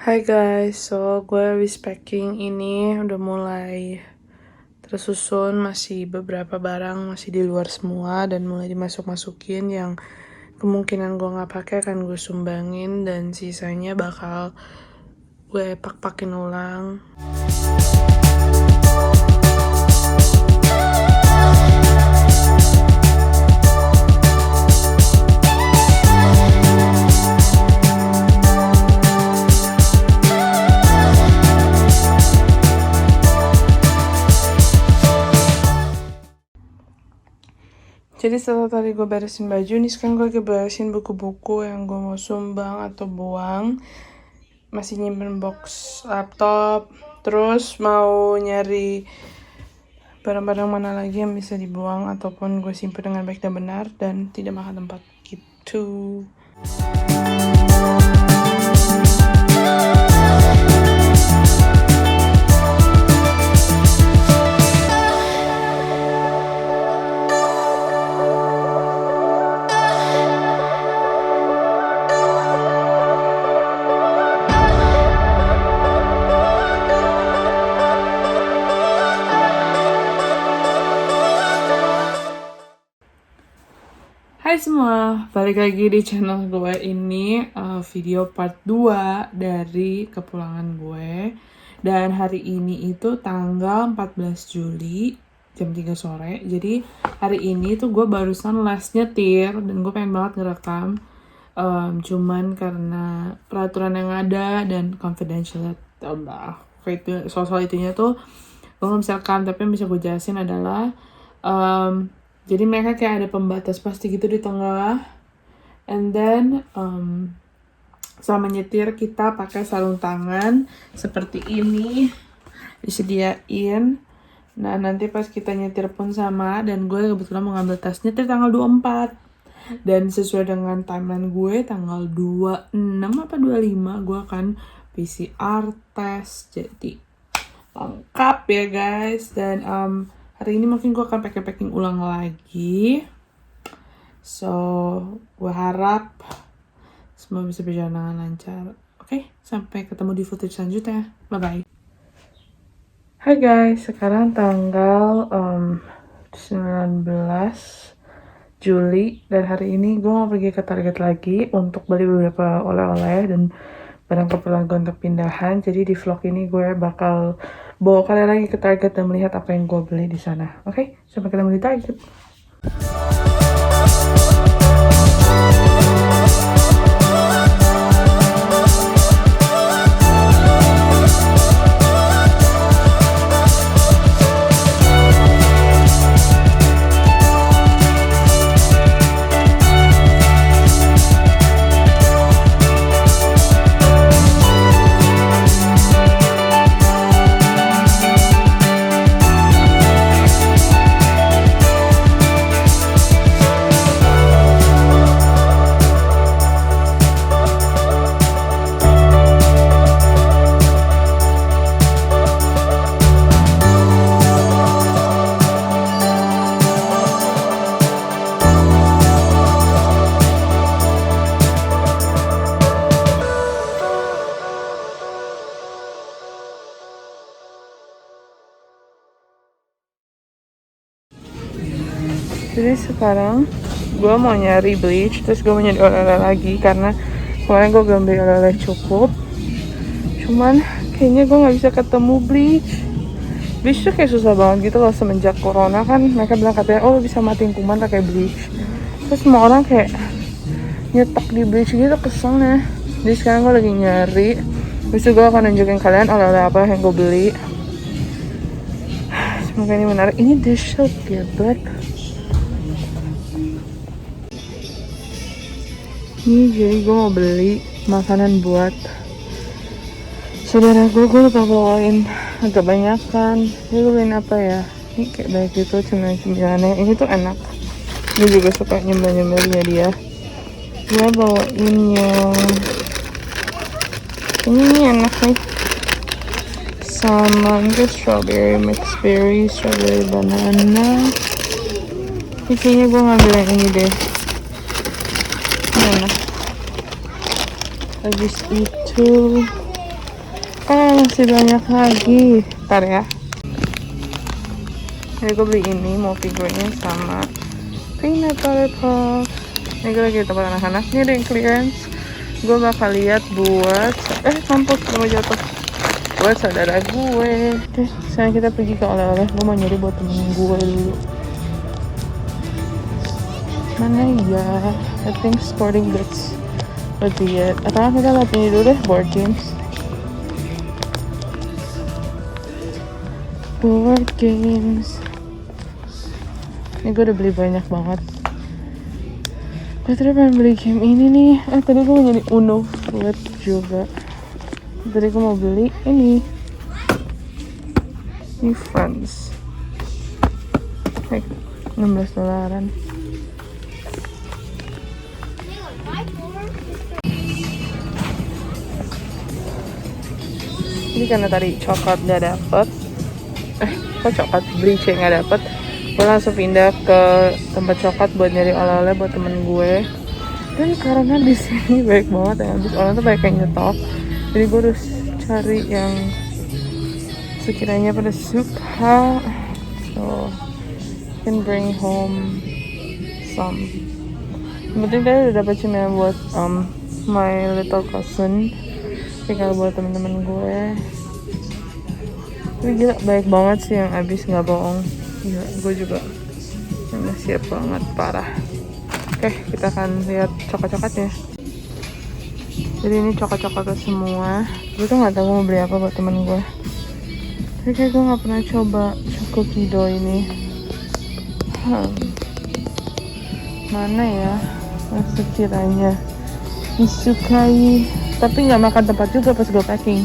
Hai guys, so gue habis packing ini udah mulai tersusun, masih beberapa barang masih di luar semua dan mulai dimasuk-masukin yang kemungkinan gue nggak pakai akan gue sumbangin dan sisanya bakal gue pak-pakin ulang. Jadi setelah tadi gue beresin baju, nih sekarang gue lagi beresin buku-buku yang gue mau sumbang atau buang. Masih nyimpen box laptop, terus mau nyari barang-barang mana lagi yang bisa dibuang ataupun gue simpan dengan baik dan benar dan tidak makan tempat gitu. Hai semua, balik lagi di channel gue ini, video part 2 dari kepulangan gue. Dan hari ini itu tanggal 14 Juli jam 3 sore. Jadi hari ini tuh gue barusan les nyetir dan gue pengen banget ngerekam. Cuman karena peraturan yang ada dan confidential soal itunya tuh gue gak bisa rekam. Tapi yang bisa gue jelasin adalah jadi mereka kayak ada pembatas plastik gitu di tengah. And then selama nyetir kita pakai sarung tangan seperti ini disediain. Nah nanti pas kita nyetir pun sama. Dan gue kebetulan mau ngambil tas nyetir tanggal 24. Dan sesuai dengan timeline gue tanggal 26 apa 25 gue akan PCR test. Jadi lengkap ya guys. Dan hari ini mungkin gue akan packing ulang lagi. So, gue harap semua bisa berjalan dengan lancar. Oke, sampai ketemu di footage selanjutnya. Bye-bye. Hai guys, sekarang tanggal 19 Juli. Dan hari ini gue mau pergi ke Target lagi untuk beli beberapa oleh-oleh dan barang keperluan gue untuk pindahan. Jadi di vlog ini gue bakal bawa kalian lagi ke Target dan melihat apa yang gue beli di sana. Oke, sampai ketemu di Target. Jadi sekarang gue mau nyari bleach, terus gue mau nyari oleh-oleh lagi karena kemarin gue belum beli oleh-oleh cukup. Cuman kayaknya gue nggak bisa ketemu bleach. Bleach tuh kayak susah banget gitu loh semenjak corona kan mereka bilang katanya oh bisa matiin kuman pakai bleach. Terus semua orang kayak nyetak di bleach gitu keselnya. Jadi sekarang gue lagi nyari. Terus gue akan nunjukin kalian oleh-oleh apa yang gue beli. Semoga ini menarik. Ini dish soap ya, black. Ini jadi gue mau beli makanan buat saudara gue lupa bawain agak banyakan. Gue beliin apa ya? Ini kayak baik gitu, cemilan-cemilannya. Ini tuh enak. Gue juga suka nyembel-nyembelnya dia. Gue bawain yang ini enak nih. Sama ini strawberry mixed berry, strawberry banana. Ini kayaknya gue ngambil yang ini deh. Enak. Habis itu Oh, masih banyak lagi. Ntar ya. Ini gue beli ini, mau figurnya sama peanut butter puff. Ini gue lagi di tempat anak-anak. Ini ada yang clearance. Gue bakal lihat buat mampus, mau jatuh. Buat saudara gue. Oke, sekarang kita pergi ke oleh-oleh. Gue mau nyari buat temen gue dulu. Mana ya? I think sporting goods would be it. Atau kita lihat ini dulu deh, board games. Board games. Ini gue udah beli banyak banget. Gue tadi pengen beli game ini nih. Tadi gue mau nyari Uno Flip juga. Tadi gue mau beli ini Friends. Like $16. Ini karena tadi coklat gak dapet. Kok coklat Briche gak dapet, gue langsung pindah ke tempat coklat buat nyari oleh-oleh buat temen gue. Dan karena di sini baik banget ya, habis orang tuh banyak yang nyetok, jadi gue harus cari yang sekiranya pada suka, so can bring home some. Yang penting tadi udah dapet cemilan buat my little cousin, tinggal buat temen-temen gue. Tapi gila, baik banget sih yang habis, nggak bohong. Gila, gue juga nggak siap banget, parah. Oke, kita akan lihat coklat-coklatnya. Jadi ini coklat-coklat semua. Gue tuh nggak tahu mau beli apa buat temen gue. Tapi kayak gue nggak pernah coba Chocokido ini. Mana ya sekiranya disukai, tapi nggak makan tempat juga pas gue packing.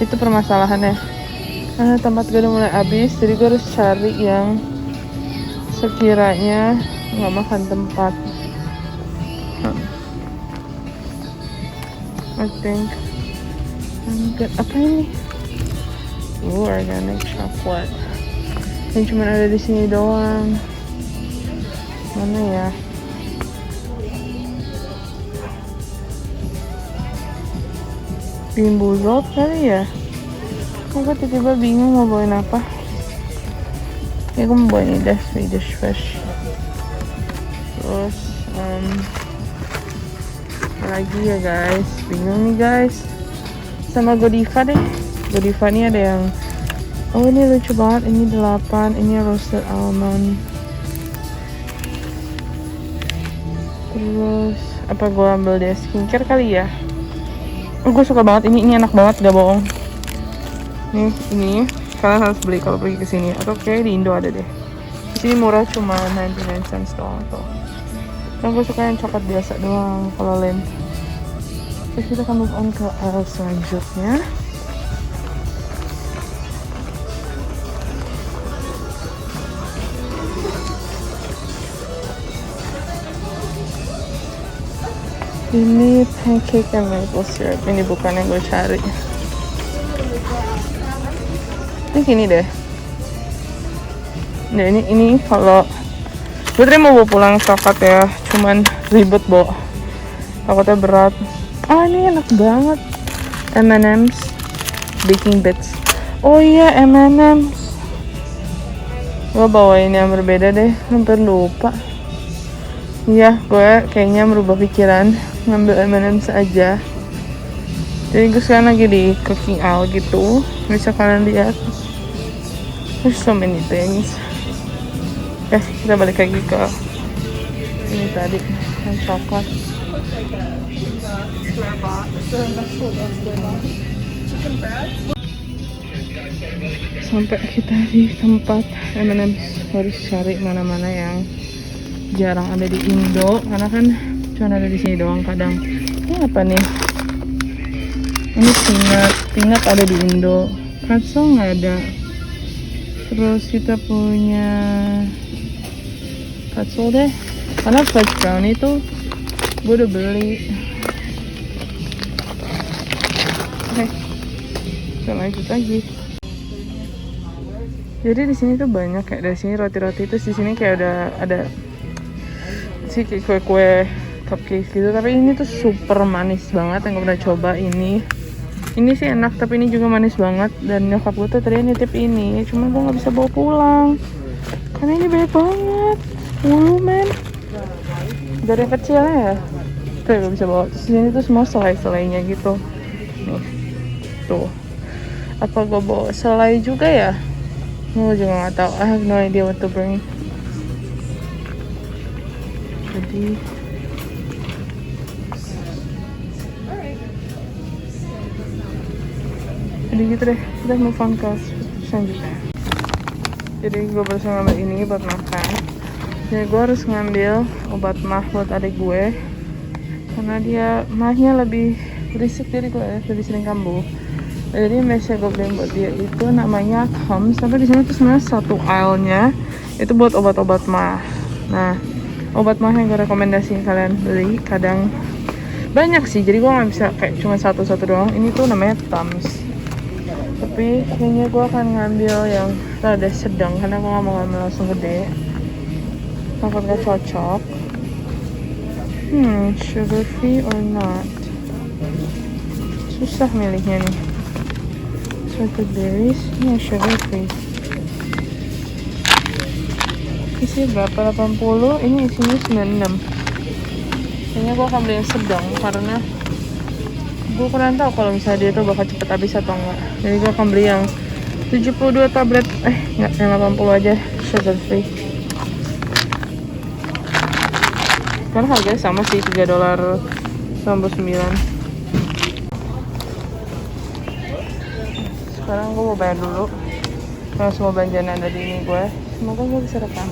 Itu permasalahannya. Karena tempat gue udah mulai habis, jadi gue harus cari yang sekiranya nggak makan tempat. I think apa ini? Organic chocolate. Yang cuma ada di sini doang. Mana ya? Bimbo kali ya? Gue tiba-tiba bingung mau bawain apa. Ya gue mau bawain ini deh, Swedish Fish. Terus apa lagi ya guys, bingung nih guys. Sama Godiva deh. Godiva nih ada yang, oh ini lucu banget, ini 8, ini roasted almond. Terus apa gue ambil deh, skincare kali ya. Gue suka banget ini enak banget, gak bohong. Ini kalian harus beli kalau pergi ke sini, atau kayak di Indo ada deh. Di sini murah, cuma 99 cents doang tuh. Kan gue suka yang coklat biasa doang kalau lem. Terus kita akan move on ke aisle selanjutnya. Ini pancake and maple syrup. Ini bukan yang gue cari. Ini gini deh. Nah ini kalau gue tadi mau bawa pulang coklat ya, cuman ribet bawa, takutnya berat. Oh ini enak banget, M&M's baking bits. Oh iya M&M's. Gue bawain yang berbeda deh, hampir lupa. Iya, gue kayaknya merubah pikiran, ngambil M&M's aja. Jadi gue sekarang lagi di cooking aisle gitu, bisa kalian lihat. There's so many things. Kita balik lagi ke ini tadi, yang coklat. Sampai kita di tempat M&M's, harus cari mana-mana yang jarang ada di Indo, karena kan cuma ada di sini doang kadang. Ini apa nih? Ini peanut ada di Indo, pretzel nggak ada. Terus kita punya pretzel deh, karena fudge brownie itu gue udah beli. Oke, kita lanjut lagi. Jadi di sini tuh banyak kayak dari sini roti-roti, terus di sini kayak udah ada sih kayak kue-kue cupcake gitu, tapi ini tuh super manis banget yang gue pernah coba ini. Ini sih enak, tapi ini juga manis banget. Dan nyokap gue tuh tadi nitip ini, cuma gue nggak bisa bawa pulang karena ini banyak banget. Men, dari yang kecilnya ya, tuh gak bisa bawa. Terus ini tuh semua selai-selainya gitu. Nih, tuh. Apa gue bawa selai juga ya? Gue juga nggak tahu. I have no idea what to bring. Jadi gitu deh, kita move on ke selanjutnya. Jadi gue baru ngambil ini buat makan. Jadi gue harus ngambil obat mah buat adik gue karena dia mahnya lebih berisik dari gue, lebih sering kambuh. Jadi biasanya gue beliin buat dia itu namanya Comes. Tapi di sini tuh sebenarnya satu aisle-nya itu buat obat-obat mah. Nah, obat mah yang gue rekomendasiin kalian beli kadang banyak sih, jadi gue nggak bisa kayak cuma satu-satu doang. Ini tuh namanya Tums, tapi kayaknya gue akan ngambil yang rada sedang karena gue gak mau ngambil langsung gede, takut gak cocok. Sugar free or not, susah milihnya nih. Salted berries, ini sugar free. Isi berapa? 80, ini isinya 96. Kayaknya gue akan beli yang sedang karena gue kurang tahu kalau misalnya dia tuh bakal cepet habis atau enggak. Jadi gue akan beli yang 72 tablet, enggak, yang 80 aja, sugar free. Karena harganya sama sih, $3.99. Sekarang gue mau bayar dulu karena semua belanjaan ada di ini gue. Semoga gue bisa rekam.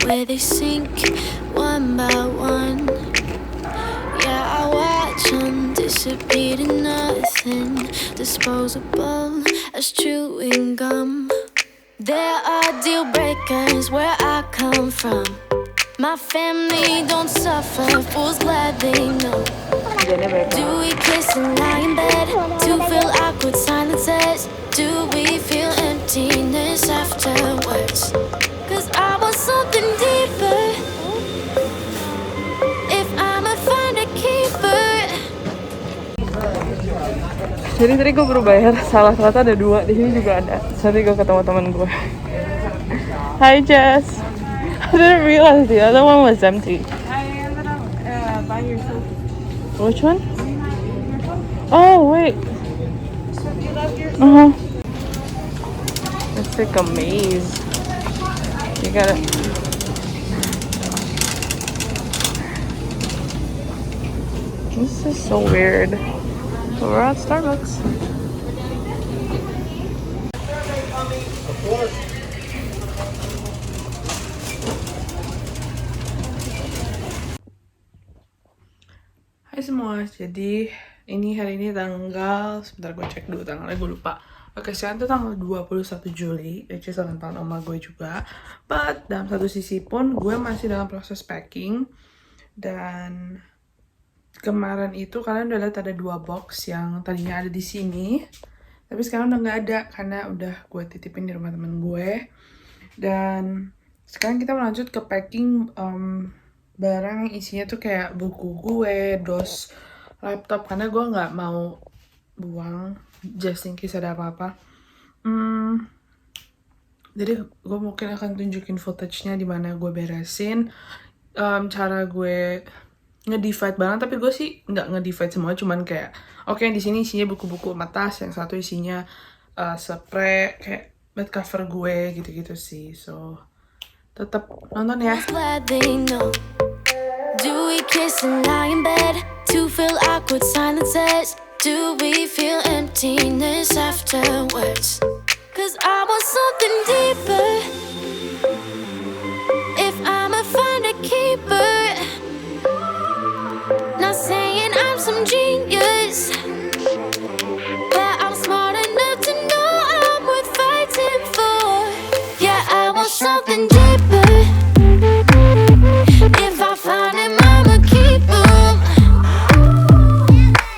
Where they sink one by one. Yeah, I watch them disappear to nothing, disposable as chewing gum. There are deal breakers where I come from. My family don't suffer, fools glad they know. Do we kiss and lie in bed to fill awkward silences? Do we feel emptiness afterwards? Cause I want something deeper. If I'ma find a keeper. Jadi tadi gue baru bayar, salah ternyata ada 2, di sini juga ada. Nanti gue ketemu teman gue. Hi Jess. I didn't realize the other one was empty. I ended up buying your soap. Which one? Oh wait. So you left your It's like a maze. You gotta. This is so weird. So we're at Starbucks. Hai semua, jadi ini hari ini tanggal, sebentar gue cek dulu tanggalnya, gue lupa. Oke, sekarang tuh tanggal 21 Juli, which is ulang tahun oma gue juga. But dalam satu sisi pun gue masih dalam proses packing. Dan kemarin itu kalian udah lihat ada 2 box yang tadinya ada di sini, tapi sekarang udah nggak ada karena udah gue titipin di rumah temen gue. Dan sekarang kita lanjut ke packing barang yang isinya tuh kayak buku gue, dos, laptop, karena gue nggak mau buang just in case ada apa-apa. Jadi gue mungkin akan tunjukin footage-nya di mana gue beresin, cara gue nge-divide barang. Tapi gue sih nggak nge-divide semua, cuman kayak oke, di sini isinya buku-buku sama tas, yang satu isinya spray kayak bed cover gue gitu-gitu sih. So tetap nonton ya. Do we kiss and lie in bed to fill awkward silences? Do we feel emptiness afterwards? Cause I want something deeper. If I'ma find a keeper. Not saying I'm some genius, but I'm smart enough to know I'm worth fighting for. Yeah, I want something deeper. If I find him, I'ma keep him.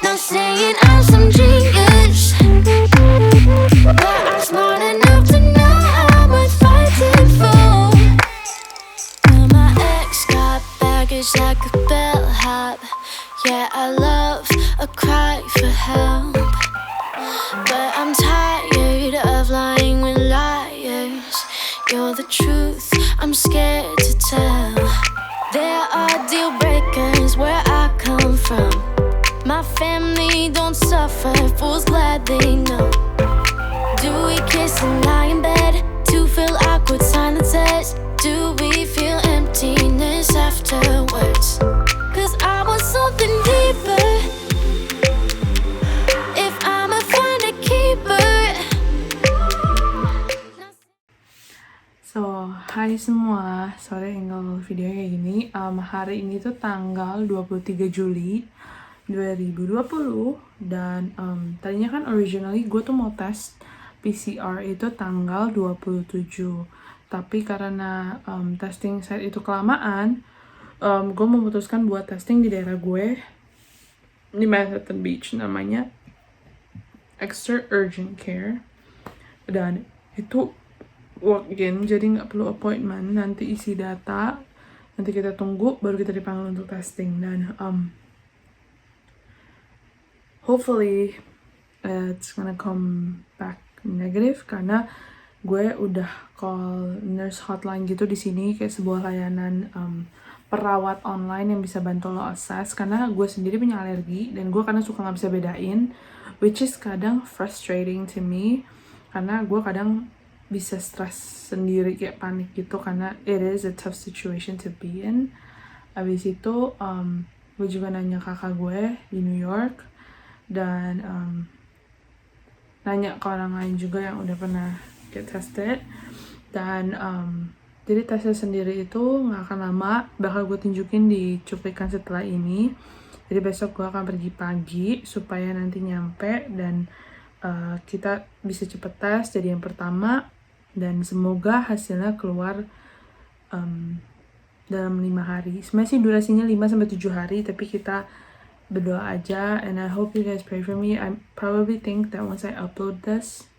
Not saying I'm some genius, but I'm smart enough to know I'm worth fighting for. Well, my ex got Yeah, I love a cry for help, but I'm tired of lying with liars. You're the truth, I'm scared to tell. There are deal breakers where I come from. My family don't suffer, fools glad they know. Do we kiss and lie in bed to fill awkward silences? Do we feel emptiness afterwards? 'Cause I want something deeper. If I'ma find a keeper. So, hai semua, sore angle video kayak gini. Hari ini tuh tanggal 23 Juli 2020 dan tadinya kan originally gue tuh mau tes PCR itu tanggal 27, tapi karena testing site itu kelamaan, gue memutuskan buat testing di daerah gue di Manhattan Beach, namanya Extra Urgent Care, dan itu walk-in, jadi nggak perlu appointment. Nanti isi data, nanti kita tunggu baru kita dipanggil untuk testing. Dan hopefully it's gonna come back negative, karena gue udah call nurse hotline gitu di sini, kayak sebuah layanan perawat online yang bisa bantu lo assess, karena gue sendiri punya alergi dan gue kadang suka nggak bisa bedain, which is kadang frustrating to me, karena gue kadang bisa stres sendiri, kayak panik gitu, karena it is a tough situation to be in. Abis itu gue juga nanya kakak gue di New York, dan nanya ke orang lain juga yang udah pernah get tested, dan jadi tesnya sendiri itu nggak akan lama, bakal gue tunjukin di cuplikan setelah ini. Jadi besok gue akan pergi pagi supaya nanti nyampe dan kita bisa cepet tes jadi yang pertama, dan semoga hasilnya keluar dalam 5 hari. Sebenarnya sih durasinya 5-7 hari, tapi kita berdoa aja, and I hope you guys pray for me. I probably think that once I upload this,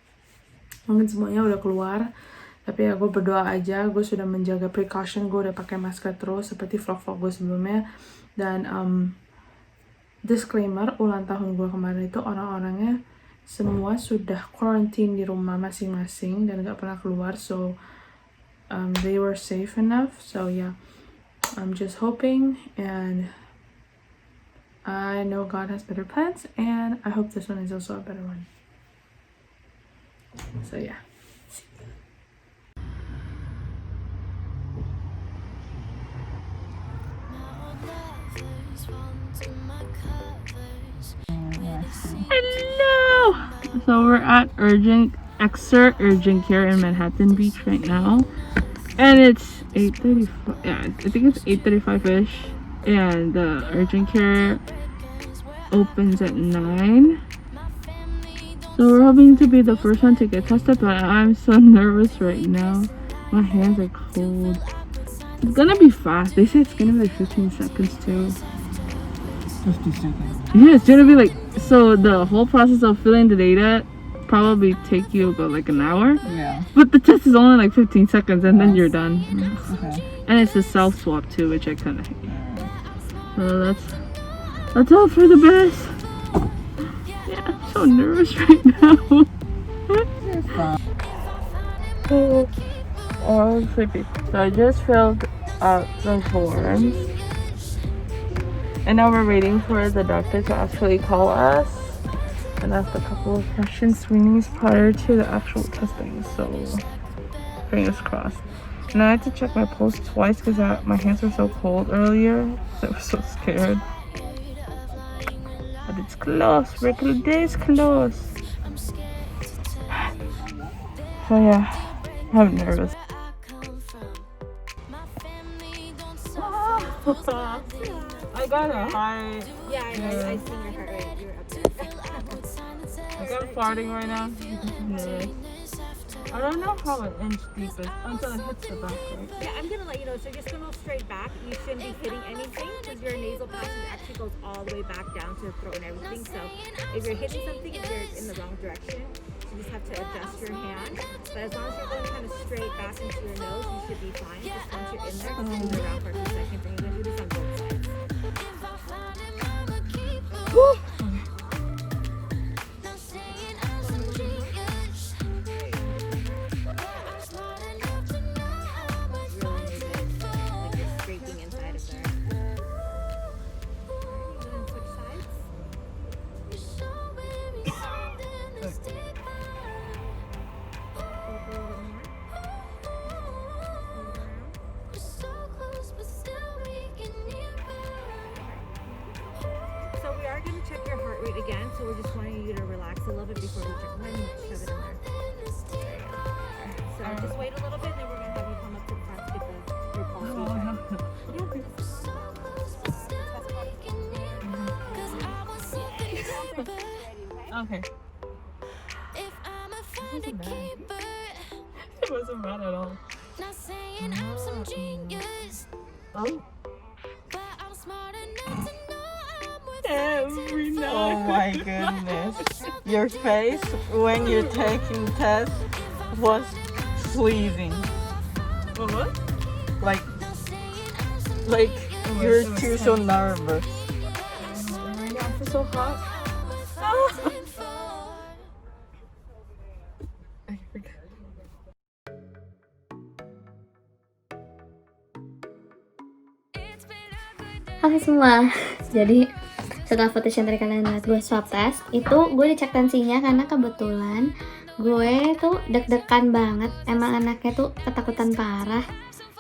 mungkin semuanya udah keluar, tapi ya gue berdoa aja. Gue sudah menjaga precaution, gue udah pakai masker terus seperti vlog-vlog gue sebelumnya. Dan disclaimer, ulang tahun gue kemarin itu orang-orangnya semua sudah quarantine di rumah masing-masing dan gak pernah keluar, so they were safe enough. So yeah, I'm just hoping, and I know God has better plans, and I hope this one is also a better one. So yeah. Hello! So we're at Extra Urgent Care in Manhattan Beach right now. And it's 8:35, yeah, I think it's 8:35-ish. And the urgent care opens at 9. So we're hoping to be the first one to get tested, but I'm so nervous right now. My hands are cold. It's gonna be fast. They say it's gonna be like 15 seconds too. 50 seconds. Yeah, it's gonna be like, so the whole process of filling the data probably take you about like an hour. Yeah. But the test is only like 15 seconds and then you're done. Okay. And it's a self swab too, which I kind of hate. So let's hope for the best. Yeah, I'm so nervous right now. You're fine. Oh, I'm sleepy. So I just filled out the forms. And now we're waiting for the doctor to actually call us and ask a couple of questions, screenings prior to the actual testing. So fingers crossed. And I had to check my pulse twice because my hands were so cold earlier. So I was so scared. But it's close. Regular day is close. So yeah, I'm nervous. I got a high. Yeah, I seen your heart rate. You were up there. Like I'm farting right now. I don't know how an inch deep is until it hits the back, right? Yeah, I'm gonna let you know. So just go straight back. You shouldn't be hitting anything because your nasal passage actually goes all the way back down to the throat and everything. So if you're hitting something, if you're in the wrong direction, you just have to adjust your hand. But as long as you're going kind of straight back into your nose, you should be fine. Just once you're in there, just move around for a few seconds, and you're gonna do this on both sides. Not saying I'm some genius, but I'm smart enough to know how much Really I make take it for. like you're scraping inside of there. Alright, you gonna switch sides? You're showing me something that's deeper. Go up a little bit more. Move it around. We're so close, but still we get nearer. So we are gonna check your heart rate again, so we're just wanting you to relax a little bit before we shove it in there. So just wait a little bit, then we're gonna have you come up to the front to get your pulse rate checked. Yeah, bring this So close, but still we get nearer. 'Cause I want something deeper. Okay. If I'ma find a keeper. It wasn't bad at all. Not saying I'm some genius, Oh. but I'm smart enough to know I'm worth Every fighting for. Oh my goodness. Your face when you're taking test was freezing. What? Like Not saying I'm some like you're it was too tense. so nervous. Oh my god, it's so hot. fighting for. I forgot. It's been a good day. Halo semua, jadi setelah footage yang tadi kalian lihat gue swab test, itu gue dicek tensinya karena kebetulan gue tuh deg-degan banget. Emang anaknya tuh ketakutan parah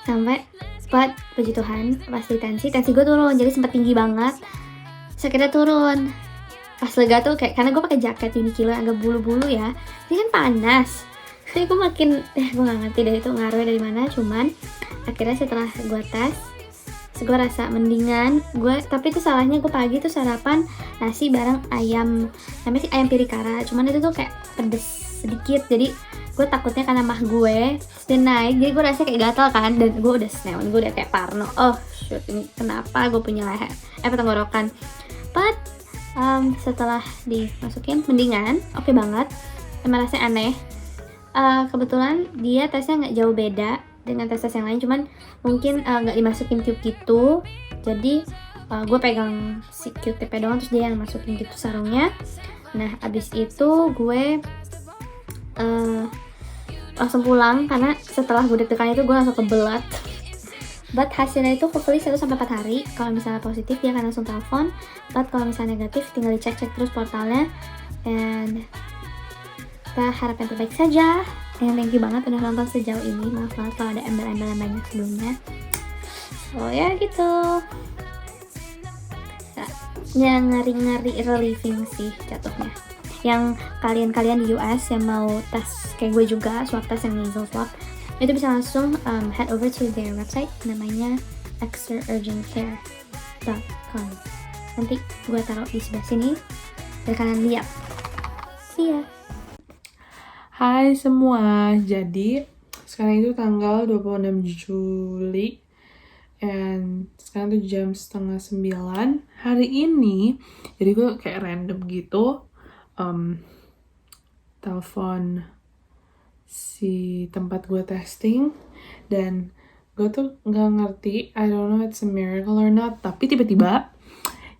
sampai buat puji Tuhan pas di tensi gue turun, jadi sempat tinggi banget. Terus akhirnya turun. Pas lega tuh kayak, karena gue pakai jaket Uniqlo yang agak bulu-bulu ya, ini kan panas. Jadi gue makin, gue gak ngerti deh itu ngaruhnya dari mana. Cuman akhirnya setelah gue tes, gue rasa mendingan. Tapi itu salahnya gue pagi tuh sarapan nasi bareng ayam, namanya sih ayam pirikara, cuman itu tuh kayak pedes sedikit, jadi gue takutnya karena mah gue dia naik, jadi gue rasa kayak gatal kan, dan gue udah senewan, gue udah kayak parno, oh shoot, ini kenapa gue punya leher tenggorokan. But setelah dimasukin mendingan, oke banget. Emang rasanya aneh. Kebetulan dia tesnya nggak jauh beda dengan tes yang lain, cuman mungkin nggak dimasukin tube gitu, jadi gue pegang si Q-tip doang, terus dia yang masukin gitu sarungnya. Nah abis itu gue langsung pulang karena setelah gue deg-degan itu gue langsung kebelat. But hasilnya itu hopefully 1-4 hari. Kalau misalnya positif dia akan langsung telepon, but kalau misalnya negatif tinggal dicek terus portalnya. And kita harap yang terbaik saja. And thank you banget udah nonton sejauh ini. Maaf banget kalau ada embel-embel yang banyak sebelumnya. So ya gitu. Yang ngeri-ngeri relieving sih jatuhnya. Yang kalian-kalian di US yang mau tes kayak gue juga, swab tes yang nasal swab, itu bisa langsung head over to their website, namanya extraurgentcare.com. Nanti gue taruh di sebelah sini biar kalian lihat. See ya. Hai semua, jadi sekarang itu tanggal 26 Juli and sekarang tuh jam 8:30. Hari ini, jadi gue kayak random gitu telepon si tempat gue testing, dan gue tuh nggak ngerti, I don't know it's a miracle or not, tapi tiba-tiba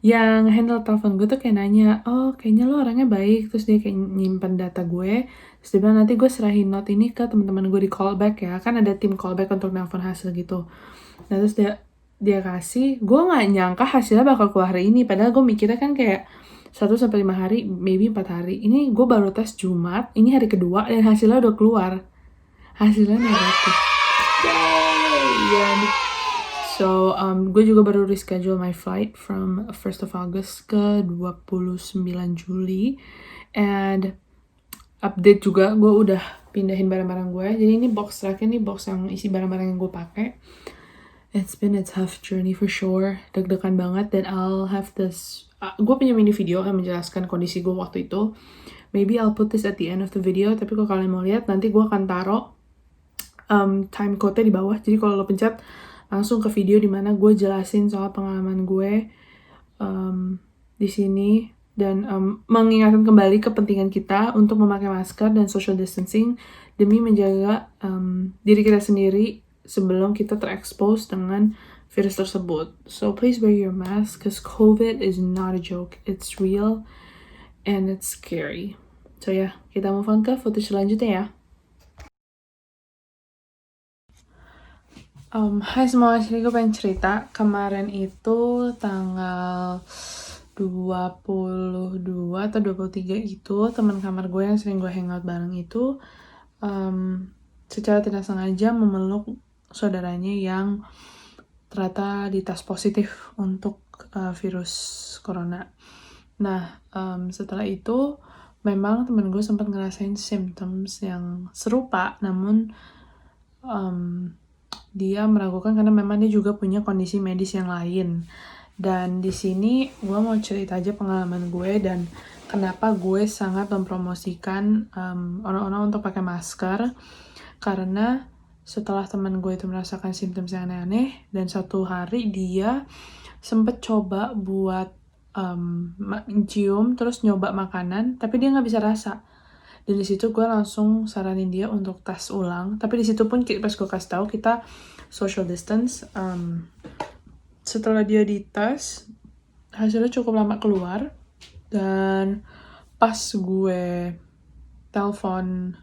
yang handle telepon gue tuh kayak nanya, oh kayaknya lo orangnya baik, terus dia kayak nyimpen data gue, terus dia bilang nanti gue serahin note ini ke teman-teman gue di callback ya, kan ada tim callback untuk nelfon hasil gitu. Nah terus dia kasih, gue nggak nyangka hasilnya bakal keluar hari ini, padahal gue mikirnya kan kayak 1-5 hari, maybe 4 hari. Ini gue baru tes Jumat, ini hari kedua dan hasilnya udah keluar, hasilnya negatif. Yay! So, gue juga baru reschedule my flight from 1st of August ke 29 Juli. And update juga, gue udah pindahin barang-barang gue. Jadi ini box terakhir nih, box yang isi barang-barang yang gue pakai. It's been a tough journey for sure. Deg-degan banget, dan I'll have this... gue punya mini video yang menjelaskan kondisi gue waktu itu. Maybe I'll put this at the end of the video, tapi kalau kalian mau lihat, nanti gue akan taruh time code-nya di bawah. Jadi kalau lo pencet, langsung ke video dimana gue jelasin soal pengalaman gue di sini, dan mengingatkan kembali kepentingan kita untuk memakai masker dan social distancing demi menjaga diri kita sendiri sebelum kita terekspos dengan virus tersebut. So please wear your mask because COVID is not a joke. It's real and it's scary. So ya, kita move on ke footage selanjutnya ya. Hai semua, jadi gue pengen cerita. Kemarin itu tanggal 22 atau 23 itu, teman kamar gue yang sering gue hangout bareng itu secara tidak sengaja memeluk saudaranya yang ternyata dites positif untuk virus corona. Nah, setelah itu memang temen gue sempat ngerasain symptoms yang serupa, namun dia meragukan karena memang dia juga punya kondisi medis yang lain. Dan di sini gue mau cerita aja pengalaman gue dan kenapa gue sangat mempromosikan orang-orang untuk pakai masker, karena setelah teman gue itu merasakan symptoms yang aneh-aneh dan satu hari dia sempet coba buat mencium terus nyoba makanan tapi dia nggak bisa rasa. Dan di situ gue langsung saranin dia untuk tes ulang. Tapi di situ pun pas gue kasih tahu kita social distance. Setelah dia dites, hasilnya cukup lama keluar. Dan pas gue telepon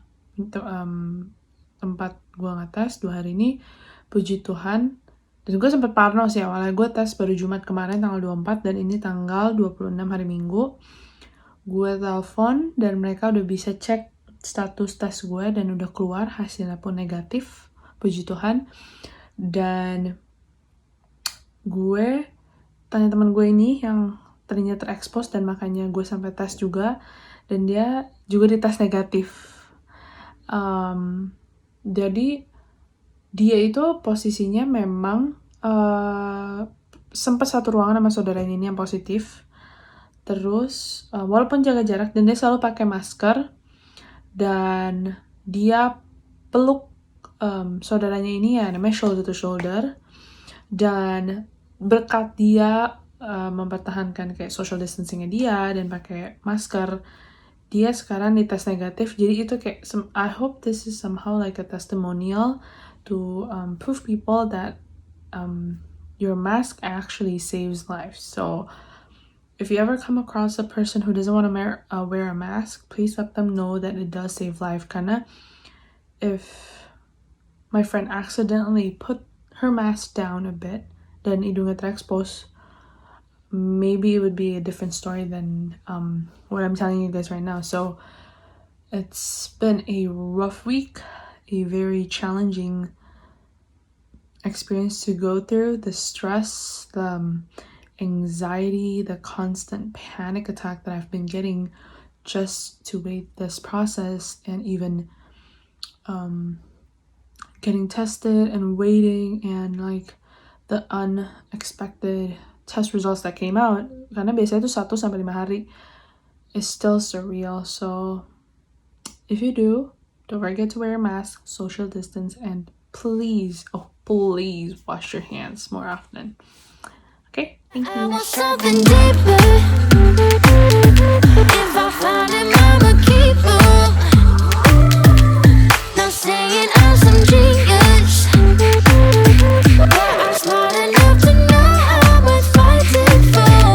tempat gue ngetes 2 hari ini, puji Tuhan. Dan gue sempet parno sih awalnya. Gue tes baru Jumat kemarin tanggal 24 dan ini tanggal 26 hari Minggu. Gue telepon dan mereka udah bisa cek status tes gue dan udah keluar hasilnya pun negatif, puji Tuhan. Dan gue tanya teman gue ini yang ternyata terekspos dan makanya gue sampai tes juga, dan dia juga dites negatif. Jadi dia itu posisinya memang sempat satu ruangan sama saudaranya ini yang positif. Terus walaupun jaga jarak dan dia selalu pakai masker dan dia peluk saudaranya ini ya, namanya shoulder to shoulder, dan berkat dia mempertahankan kayak social distancingnya dia dan pakai masker, dia sekarang dites negatif. Jadi itu kayak I hope this is somehow like a testimonial to prove people that your mask actually saves lives. So if you ever come across a person who doesn't want to wear a mask, please let them know that it does save life. Karena if my friend accidentally put her mask down a bit dan hidungnya terekspos, maybe it would be a different story than what I'm telling you guys right now. So it's been a rough week, a very challenging experience to go through. The stress, the anxiety, the constant panic attack that I've been getting just to wait this process, and even getting tested and waiting, and like the unexpected test results that came out, karena biasanya itu 1-5 hari, is still surreal. So if you do, don't forget to wear a mask, social distance, and please wash your hands more often. Okay, thank I you. want something deeper. If I find it, I'ma keep it. Not saying I'm some genius, but I'm smart enough to know how much fighting for.